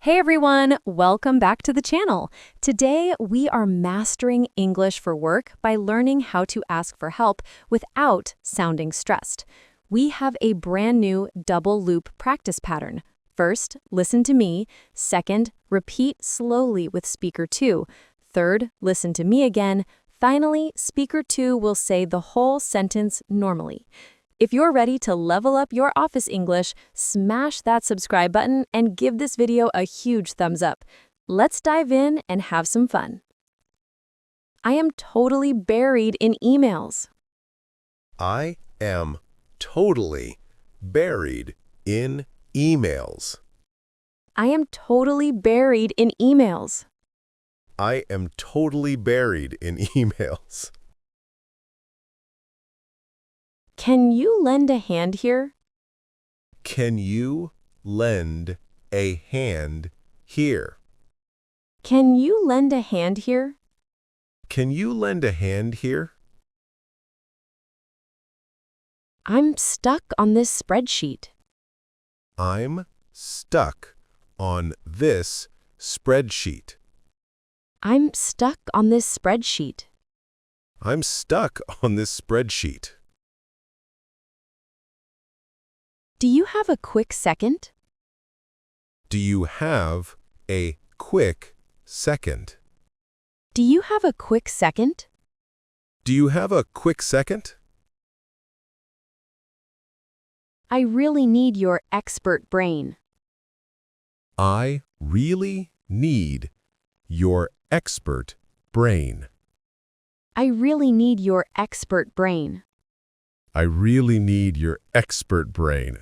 Hey everyone, welcome back to the channel. Today we are mastering English for work by learning how to ask for help without sounding stressed. We have a brand new double loop practice pattern. First, listen to me. Second, repeat slowly with speaker 2. Third, listen to me again. Finally, speaker 2 will say the whole sentence normally. If you're ready to level up your office English, smash that subscribe button and give this video a huge thumbs up. Let's dive in and have some fun. I am totally buried in emails. I am totally buried in emails. I am totally buried in emails. I am totally buried in emails. Can you lend a hand here? Can you lend a hand here? Can you lend a hand here? Can you lend a hand here? I'm stuck on this spreadsheet. I'm stuck on this spreadsheet. I'm stuck on this spreadsheet. I'm stuck on this spreadsheet. Do you have a quick second? Do you have a quick second? Do you have a quick second? Do you have a quick second? I really need your expert brain. I really need your expert brain. I really need your expert brain. I really need your expert brain.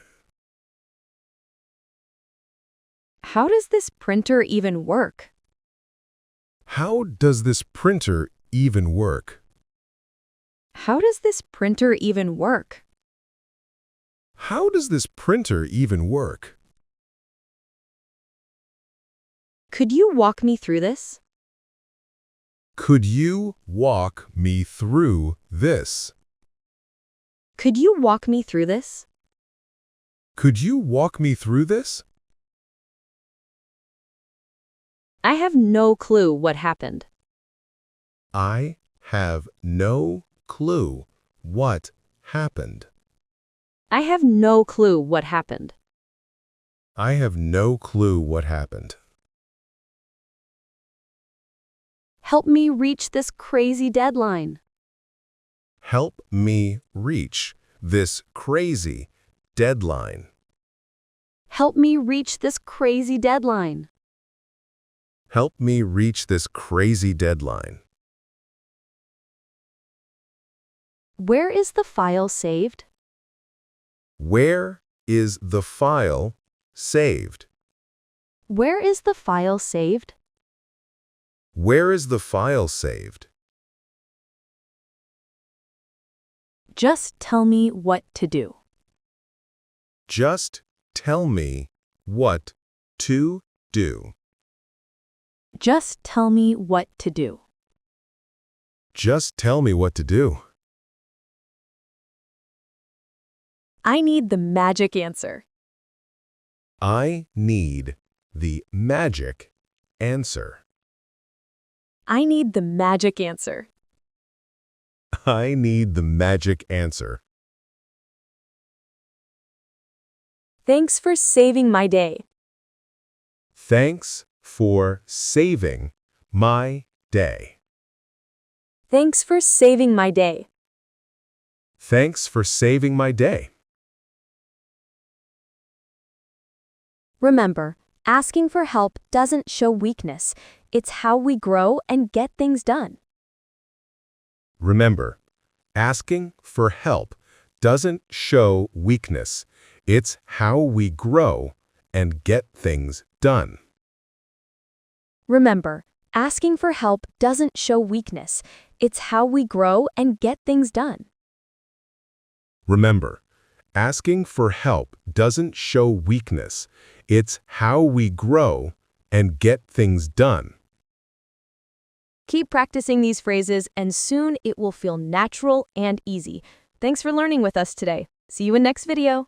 How does this printer even work? How does this printer even work? How does this printer even work? How does this printer even work? Could you walk me through this? Could you walk me through this? Could you walk me through this? Could you walk me through this? I have no clue what happened. I have no clue what happened. I have no clue what happened. I have no clue what happened. Help me reach this crazy deadline. Help me reach this crazy deadline. Help me reach this crazy deadline. Help me reach this crazy deadline. Where is the file saved? Where is the file saved? Where is the file saved? Where is the file saved? Just tell me what to do. Just tell me what to do. Just tell me what to do. Just tell me what to do. I need the magic answer. I need the magic answer. I need the magic answer. I need the magic answer. Thanks for saving my day. Thanks for saving my day. Thanks for saving my day. Thanks for saving my day. Remember, asking for help doesn't show weakness. It's how we grow and get things done. Remember, asking for help doesn't show weakness. It's how we grow and get things done. Remember, asking for help doesn't show weakness. It's how we grow and get things done. Remember, asking for help doesn't show weakness. It's how we grow and get things done. Keep practicing these phrases and soon it will feel natural and easy. Thanks for learning with us today. See you in next video.